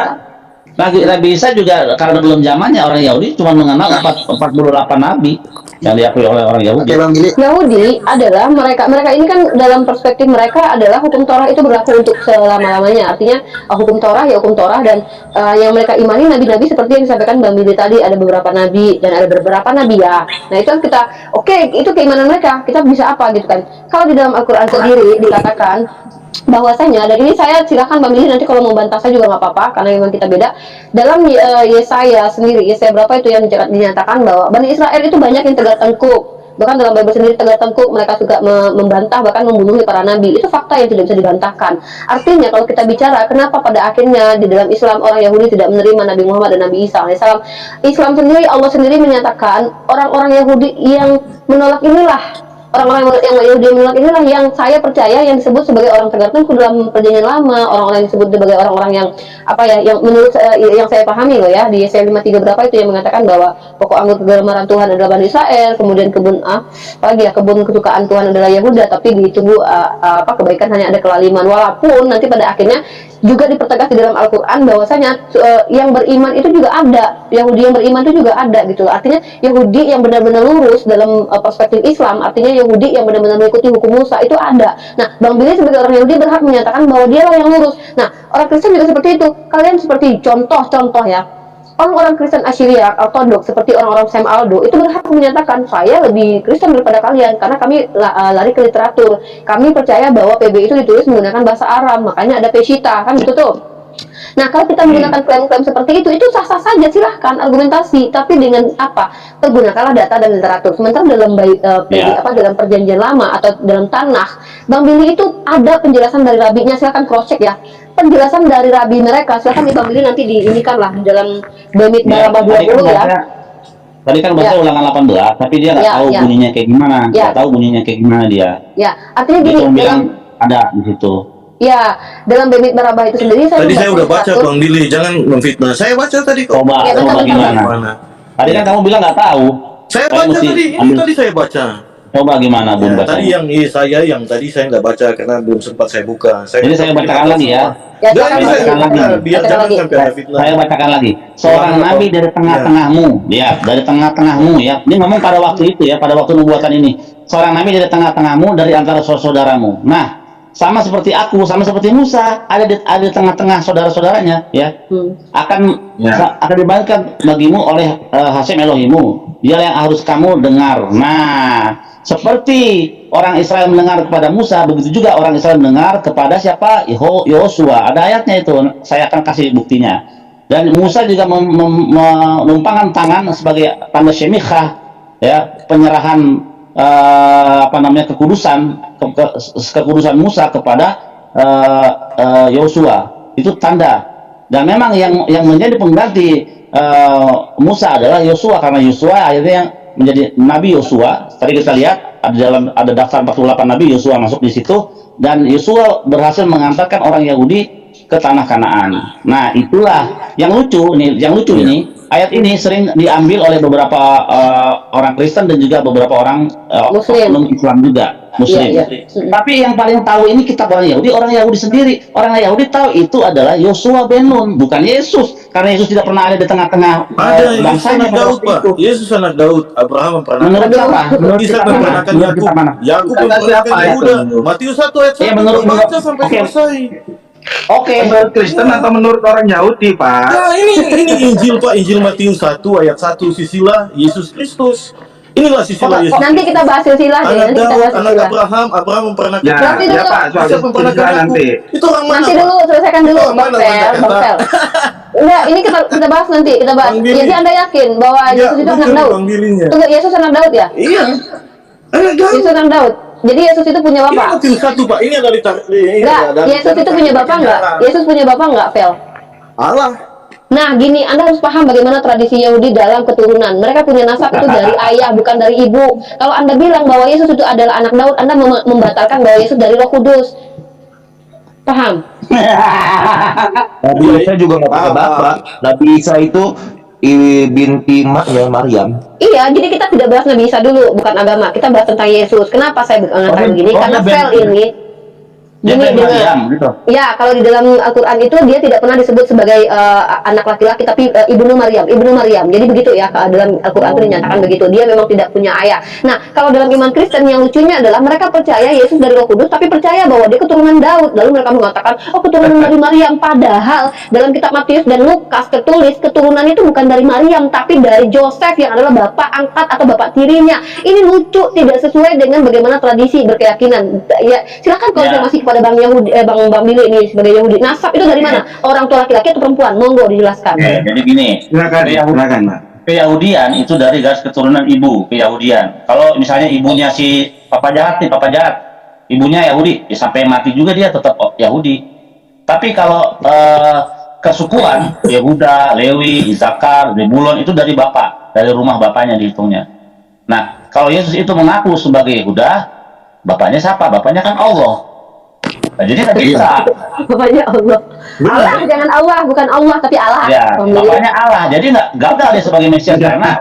S2: Nabi Isa juga karena belum zamannya orang Yahudi cuma mengenal 48 nabi yang diakui oleh orang Yahudi.
S7: Oke Bang Billy.
S3: Yahudi adalah mereka ini kan dalam perspektif mereka adalah hukum Torah itu berlaku untuk selama-lamanya. Artinya hukum Torah ya hukum Torah, dan yang mereka imani nabi-nabi seperti yang disampaikan Bang Billy tadi, ada beberapa nabi dan ada beberapa nabi ya. Nah itu kita itu keimanan mereka. Kita bisa apa gitu kan. Kalau di dalam Al-Qur'an sendiri dikatakan bahwasanya, dan ini saya silakan Bang Billy nanti kalau mau bantah saya juga nggak apa-apa karena memang kita beda. Dalam Yesaya sendiri, Yesaya berapa itu yang dinyatakan bahwa Bani Israel itu banyak yang tegak tengkuk. Bahkan dalam Bible sendiri tegak tengkuk, mereka juga membantah bahkan membunuh para nabi. Itu fakta yang tidak bisa dibantahkan. Artinya kalau kita bicara kenapa pada akhirnya di dalam Islam orang Yahudi tidak menerima Nabi Muhammad dan Nabi Isa alaihissalam, Islam sendiri, Allah sendiri menyatakan orang-orang Yahudi yang menolak inilah, orang-orang yang Yahudi menolak inilah yang saya percaya yang disebut sebagai orang tegak tengkuk dalam perjanjian lama. Orang-orang yang disebut sebagai orang-orang yang yang menurut yang saya pahami loh ya, di Yesaya 53 berapa itu yang mengatakan bahwa pokok anggur kegemaran Tuhan adalah Bani Israel, kemudian kebun kebun kesukaan Tuhan adalah Yehuda, tapi ditunggu kebaikan hanya ada kelaliman. Walaupun nanti pada akhirnya juga dipertegas di dalam Al-Quran bahwasanya yang beriman itu juga ada, Yahudi yang beriman itu juga ada gitu. Artinya Yahudi yang benar-benar lurus dalam perspektif Islam, artinya Yahudi yang benar-benar mengikuti hukum Musa itu ada. Nah, Bang Billy sebagai orang Yahudi berhak menyatakan bahwa dia lah yang lurus. Nah, orang Kristen juga seperti itu. Kalian seperti contoh ya. Orang-orang Kristen Assyriak, Ortodoks seperti orang-orang Sam Aldo itu berhak menyatakan saya lebih Kristen daripada kalian karena kami lari ke literatur. Kami percaya bahwa PB itu ditulis menggunakan bahasa Aram, makanya ada Peshitta kan gitu tuh. Nah, kalau kita menggunakan klaim-klaim seperti itu sah-sah saja, silahkan argumentasi, tapi dengan apa? Pergunakanlah data dan literatur. Sementara dalam dalam perjanjian lama atau dalam Tanakh, Bang Billy itu ada penjelasan dari rabinya, silahkan cross check ya. Penjelasan dari rabi mereka, silahkan Bang Billy nanti diinikan lah dalam Bemit Barabah 20 ya.
S2: Tadi kan baca ulangan 18, tapi dia nggak tahu bunyinya kayak gimana, nggak tahu bunyinya kayak gimana dia.
S3: Ya, artinya gini,
S2: dia bilang ada di situ.
S3: Ya, dalam Bemit Barabah itu sendiri
S1: tadi saya udah baca Bang Billy, jangan memfitnah. Saya baca tadi kok.
S2: Coba gimana? Tadi kan kamu bilang nggak tahu.
S1: Saya baca tadi, ini tadi saya baca.
S2: Coba gimana Bun
S1: tadi yang tadi saya nggak baca karena belum sempat saya buka.
S2: Jadi saya bacakan lagi ya.
S1: Saya bacakan lagi. Biar jangan sampai ada fitnah.
S2: Saya bacakan lagi. Seorang nabi dari tengah-tengahmu, lihat dari tengah-tengahmu ya. Ini ngomong pada waktu itu ya, pada waktu nubuatan ini. Seorang nabi dari tengah-tengahmu dari antara saudaramu. Nah, sama seperti aku, sama seperti Musa, ada di tengah-tengah saudara-saudaranya ya. Akan dibagikan bagimu oleh Hashem Elohimu. Dia yang harus kamu dengar. Nah, seperti orang Israel mendengar kepada Musa, begitu juga orang Israel mendengar kepada siapa? Yosua. Ada ayatnya itu, saya akan kasih buktinya. Dan Musa juga menumpangkan tangan sebagai tanda syemikhah, ya, penyerahan kekudusan Musa kepada Yosua. Itu tanda. Dan memang yang menjadi pengganti Musa adalah Yosua, karena Yosua akhirnya yang menjadi Nabi Yosua. Tadi kita lihat ada daftar 48 Nabi, Yosua masuk di situ, dan Yosua berhasil mengantarkan orang Yahudi ke tanah Kanaan. Nah, itulah yang lucu ini, ini ayat ini sering diambil oleh beberapa orang Kristen dan juga beberapa orang Muslim Islam juga. Muslim. Tapi yang paling tahu ini kitab orang Yahudi sendiri. Orang Yahudi tahu itu adalah Yosua bin Nun, bukan Yesus. Karena Yesus tidak pernah ada di tengah-tengah bangsanya pada waktu itu.
S1: Yesus anak Daud, Abraham memperanakan.
S2: Menurut siapa?
S1: Menurut Ishak memperanakan Yakub. Yakub memperanakan Yehuda. Matius 1 ayat 1 baca sampai selesai.
S4: Oke, menurut Kristen atau menurut orang Yahudi, Pak?
S1: Nah, ini Injil, Pak. Injil Matius 1 ayat 1, sisilah Yesus Kristus. Inilah sisilah Yesus.
S3: Nanti kita bahas silsilah deh.
S1: Anak Abraham memperanakan.
S4: Ya, Pak, soal silsilah nanti.
S1: Itu orang mana?
S3: Nanti dulu, selesaikan dulu, Bang Fel. Enggak, ini kita bahas nanti, kita bahas. Jadi Anda yakin bahwa Yesus itu anak Daud? Tunggu, Yesus anak Daud ya?
S1: Iya. Anak Daud.
S3: Yesus anak Daud. Jadi Yesus itu punya bapak?
S1: Ini Matius 1, Pak. Ini ada
S3: enggak, Yesus itu punya bapak enggak? Yesus punya bapak enggak, Fel?
S1: Allah.
S3: Nah, gini, Anda harus paham bagaimana tradisi Yahudi dalam keturunan. Mereka punya nasab itu dari ayah, bukan dari ibu. Kalau Anda bilang bahwa Yesus itu adalah anak Daud, Anda membatalkan bahwa Yesus dari Roh Kudus. Paham?
S8: Nabi Isa juga nggak pakai bapak. Nabi Isa itu binti Maryam.
S3: Iya, jadi kita tidak bahas Nabi Isa dulu, bukan agama. Kita bahas tentang Yesus. Kenapa saya mengatakan begini? Karena Fel ini
S2: gitu.
S3: Ya, kalau di dalam Al-Quran itu dia tidak pernah disebut sebagai anak laki-laki, tapi ibnu Maryam. Jadi begitu ya, dalam Al-Quran itu dinyatakan begitu. Dia memang tidak punya ayah. Nah, kalau dalam iman Kristen yang lucunya adalah mereka percaya Yesus dari Roh Kudus, tapi percaya bahwa dia keturunan Daud. Lalu mereka mengatakan, oh, keturunan dari Maryam. Padahal dalam kitab Matius dan Lukas tertulis keturunan itu bukan dari Maryam, tapi dari Joseph yang adalah bapak angkat atau bapak tirinya. Ini lucu, tidak sesuai dengan bagaimana tradisi berkeyakinan. Ya, silakan konfirmasi kepada Bang Yahudi, Bang Billy ini sebagai Yahudi. Nasab itu dari mana? Orang tua laki-laki atau perempuan? Monggo dijelaskan.
S2: Jadi gini,
S4: silakan, Pak.
S2: Keyahudian itu dari garis keturunan ibu, Keyahudian. Kalau misalnya ibunya si papa jahat, ibunya Yahudi, ya sampai mati juga dia tetap Yahudi. Tapi kalau kesukuan Yehuda, Lewi, Isakar, Zebulon itu dari bapak, dari rumah bapaknya dihitungnya. Nah, kalau Yesus itu mengaku sebagai Yehuda, bapaknya siapa? Bapaknya kan Allah. Nah, jadi nggak bisa.
S3: Bapaknya Allah. Allah, jangan Allah, bukan Allah tapi Allah.
S2: Ya, bapaknya Allah. Jadi nggak gagal dia sebagai Mesias karena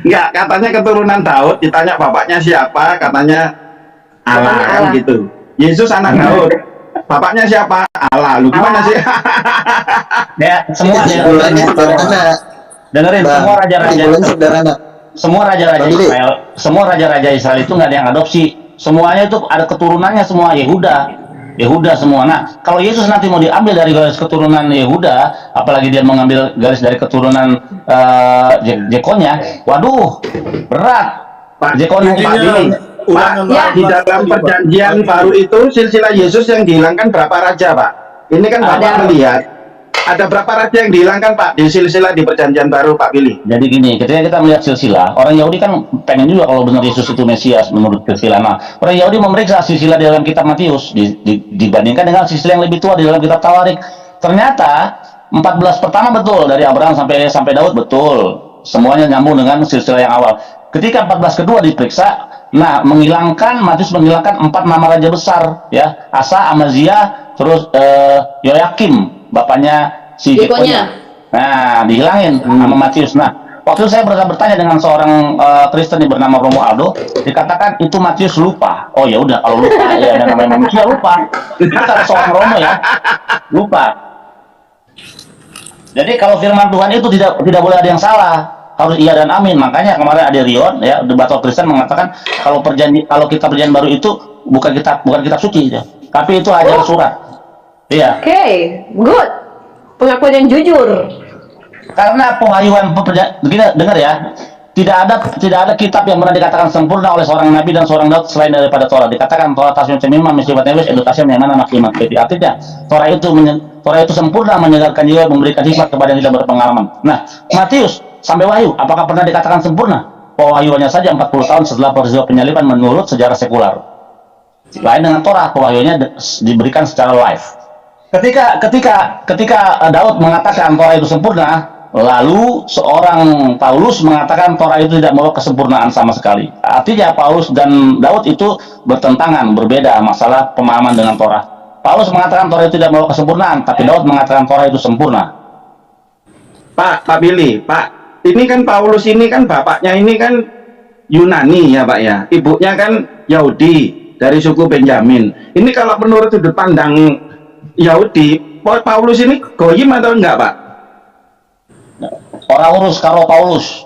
S4: nggak, katanya keturunan Daud. Ditanya bapaknya siapa, katanya Allah kan gitu. Yesus anak Daud. bapaknya siapa? Allah, lu gimana sih?
S2: Ya, semua
S9: Kesimpulan sederhana.
S2: dengerin
S9: Bang,
S2: semua raja-raja
S9: kesimpulan sederhana.
S2: semua raja-raja
S9: Bang Billy.
S2: Israel, semua raja-raja Israel itu nggak ada yang adopsi, semuanya itu ada keturunannya semua Yehuda semua. Nah, kalau Yesus nanti mau diambil dari garis keturunan Yehuda, apalagi dia mengambil garis dari keturunan Jekonya, waduh, berat.
S4: Pak,
S2: Jekonya
S4: Pak
S1: Intinya,
S4: Billy, Pak,
S1: ulangan
S4: Pak, di
S1: 18
S4: dalam
S1: tadi, Pak.
S4: perjanjian baru itu silsilah Yesus yang dihilangkan berapa raja, Pak? Ini kan Bapak
S3: Ada.
S4: melihat ada berapa raja yang dihilangkan, Pak, di silsilah di perjanjian baru, Pak Billy?
S2: Jadi gini, ketika kita melihat silsilah, orang Yahudi kan pengen juga kalau benar Yesus itu Mesias menurut silsilah. Nah, orang Yahudi memeriksa silsilah di dalam kitab Matius dibandingkan dengan silsilah yang lebih tua di dalam kitab Tawarik. Ternyata 14 pertama betul, dari Abraham sampai Daud betul. Semuanya nyambung dengan silsilah yang awal. Ketika 14 kedua diperiksa, nah Matius menghilangkan 4 nama raja besar, ya, Asa, Amazia, terus Yoyakim, bapaknya si Jekonya. Nah, dihilangin sama Matius. Nah, waktu itu saya bertanya dengan seorang Kristen yang bernama Romo Aldo, dikatakan itu Matius lupa. Oh ya udah, kalau lupa ya namanya manusia lupa. Itu kata seorang Romo ya, lupa. Jadi kalau firman Tuhan itu tidak boleh ada yang salah, harus iya dan amin. Makanya kemarin ada Rion ya, debator Kristen mengatakan kalau kita perjanjian baru itu bukan kitab suci ya, tapi itu ajaran surat. Iya.
S3: Oke, good. Pengakuan yang jujur.
S2: Karena pewahyuan begini, dengar ya, tidak ada kitab yang pernah dikatakan sempurna oleh seorang nabi dan seorang Daud selain daripada Torah. Dikatakan Torah tasmin cemimah misibat nebes edukasi yang mana maksimal. Artinya Torah itu sempurna, menyegarkan jiwa, memberikan hikmat kepada yang tidak berpengalaman. Nah, Matius sampai Wahyu apakah pernah dikatakan sempurna? Pewahyuannya saja 40 tahun setelah peristiwa penyaliban menurut sejarah sekular. Lain dengan Torah, pewahyuannya diberikan secara live. Ketika Daud mengatakan Torah itu sempurna, lalu seorang Paulus mengatakan Torah itu tidak membawa kesempurnaan sama sekali. Artinya Paulus dan Daud itu bertentangan, berbeda masalah pemahaman dengan Torah. Paulus mengatakan Torah itu tidak membawa kesempurnaan, tapi Daud mengatakan Torah itu sempurna.
S4: Pak Billy, Pak, ini kan Paulus ini kan bapaknya ini kan Yunani ya, Pak ya. Ibunya kan Yahudi dari suku Benjamin. Ini kalau menurut sudut pandang Yahudi, Paulus ini goyim atau enggak, Pak?
S2: Orang urus kalau Paulus.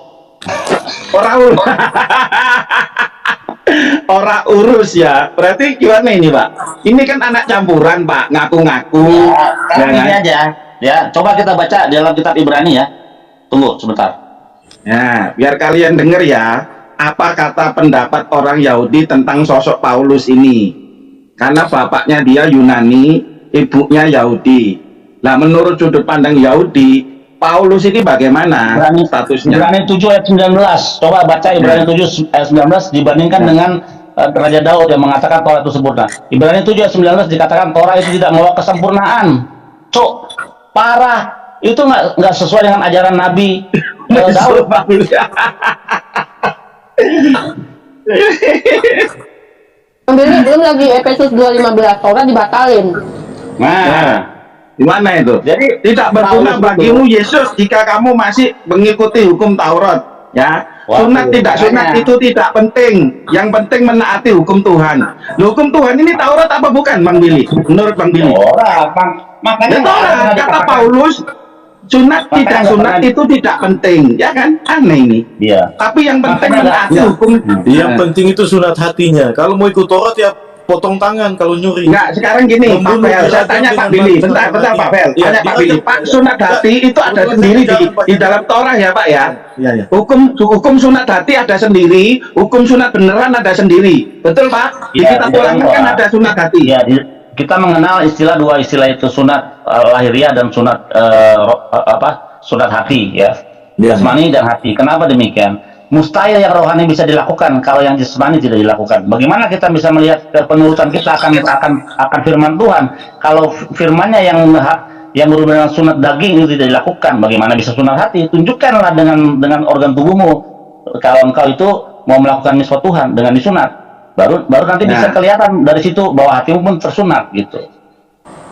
S4: Orang urus. Orang urus ya. Berarti gimana ini, Pak? Ini kan anak campuran, Pak. Ngaku-ngaku.
S2: Ya, ini aja. Ya, coba kita baca dalam kitab Ibrani ya. Tunggu sebentar.
S4: Nah, biar kalian dengar ya, apa kata pendapat orang Yahudi tentang sosok Paulus ini. Karena bapaknya dia Yunani, ibunya Yahudi. Nah, menurut sudut pandang Yahudi, Paulus ini bagaimana statusnya?
S2: Ibrani 7 ayat 19. Coba baca Ibrani 7 ayat 19 dibandingkan dengan Raja Daud yang mengatakan Torah itu sempurna. Ibrani 7 ayat 19 dikatakan Torah itu tidak membawa kesempurnaan. Cok, parah. Itu nggak sesuai dengan ajaran Nabi Daud.
S3: Belum lagi Efesus 2:15, Torah dibatalin.
S4: Nah, gimana itu?
S2: Jadi
S4: tidak berguna bagimu Yesus jika kamu masih mengikuti hukum Taurat, ya. Sunat tidak sunat itu tidak penting. Yang penting menaati hukum Tuhan. Loh, hukum Tuhan ini Taurat apa bukan, Bang Billy? Menurut Bang Billy?
S2: Torah, Bang. Makanya
S4: Taurat, kata Paulus, sunat tidak sunat itu tidak penting, ya kan? Aneh ini.
S2: Iya.
S4: Tapi yang penting menaati
S1: Ya.
S4: hukum.
S1: Yang penting itu sunat hatinya. Kalau mau ikut Taurat ya potong tangan kalau nyuri.
S4: Enggak, sekarang gini, Pak Bel, saya tanya Pak Billy, bentar Pak Bel,
S1: Ya,
S4: tanya Pak Billy, Pak, sunat hati itu ada sendiri di dalam Torah ya Pak ya?
S1: Iya, ya.
S4: Hukum sunat hati ada sendiri, hukum sunat beneran ada sendiri, betul Pak? Di
S2: Ya,
S4: kitab
S2: di
S4: Tuhan
S2: dalam
S4: kan
S2: Torah.
S4: ada sunat hati.
S2: Iya, kita mengenal dua istilah itu sunat lahiriah dan sunat sunat hati ya. Jasmani dan hati. Kenapa demikian? Mustahil yang rohani bisa dilakukan kalau yang jasmani tidak dilakukan. Bagaimana kita bisa melihat penurutan kita akan firman Tuhan kalau firmannya yang berhubungan dengan sunat daging itu tidak dilakukan? Bagaimana bisa sunat hati? Tunjukkanlah dengan organ tubuhmu kalau engkau itu mau melakukan miswat Tuhan dengan disunat. Baru nanti bisa kelihatan dari situ bahwa hatimu pun tersunat gitu.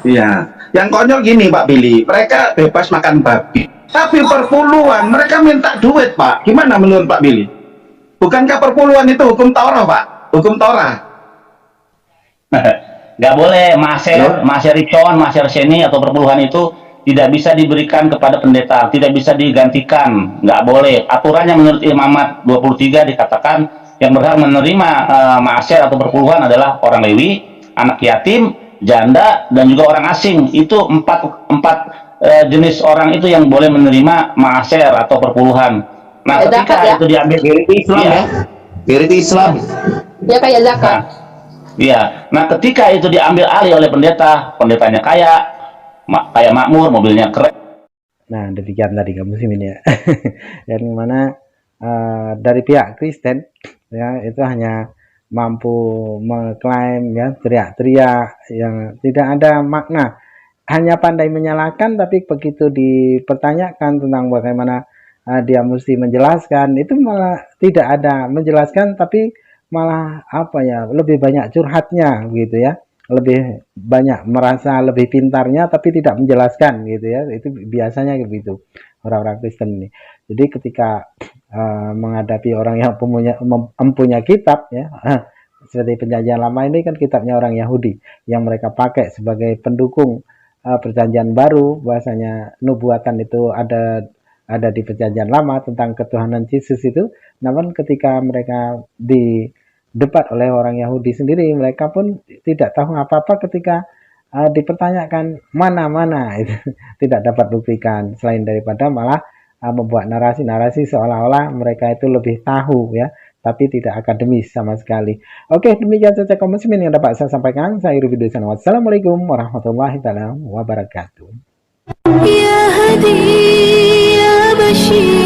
S4: Iya. Yang konyol gini Pak Billy, mereka bebas makan babi. Tapi perpuluhan, mereka minta duit Pak. Gimana menurut Pak Billy? Bukankah perpuluhan itu hukum Torah Pak? Hukum Torah.
S2: Nggak boleh maser ricon, maser seni atau perpuluhan itu tidak bisa diberikan kepada pendeta, tidak bisa digantikan, nggak boleh. Aturannya menurut Imamat 23 dikatakan yang berhak menerima maser atau perpuluhan adalah orang Lewi, anak yatim, janda, dan juga orang asing. Itu empat jenis orang itu yang boleh menerima maser atau perpuluhan. Nah,
S3: Kayak
S2: ketika
S3: zakat ya?
S2: itu diambil
S8: Islam
S2: Iya.
S8: ya. Spirit Islam.
S3: Ya kayak zakat.
S2: Nah, iya. Nah, ketika itu diambil alih oleh pendetanya kaya, kayak makmur, mobilnya keren.
S6: Nah, demikian tadi kamu muslimin ya. Yang mana dari pihak Kristen ya itu hanya mampu mengklaim ya teriak-teriak yang tidak ada makna, hanya pandai menyalahkan, tapi begitu dipertanyakan tentang bagaimana dia mesti menjelaskan itu malah tidak ada menjelaskan, tapi malah apa ya lebih banyak curhatnya gitu ya, lebih banyak merasa lebih pintarnya tapi tidak menjelaskan gitu ya. Itu biasanya begitu orang-orang Kristen ini. Jadi ketika menghadapi orang yang mempunyai kitab ya seperti Perjanjian Lama ini kan kitabnya orang Yahudi yang mereka pakai sebagai pendukung Perjanjian Baru, bahwasanya nubuatan itu ada di Perjanjian Lama tentang ketuhanan Yesus itu. Namun ketika mereka didebat oleh orang Yahudi sendiri, mereka pun tidak tahu apa-apa ketika dipertanyakan mana-mana itu tidak dapat buktikan, selain daripada malah membuat narasi-narasi seolah-olah mereka itu lebih tahu ya, tapi tidak akademis sama sekali. Oke, demikian saja kaum muslimin yang dapat saya sampaikan. Saya Ruby Dusana. Wassalamualaikum warahmatullahi wabarakatuh.
S5: يا هدي يا بشير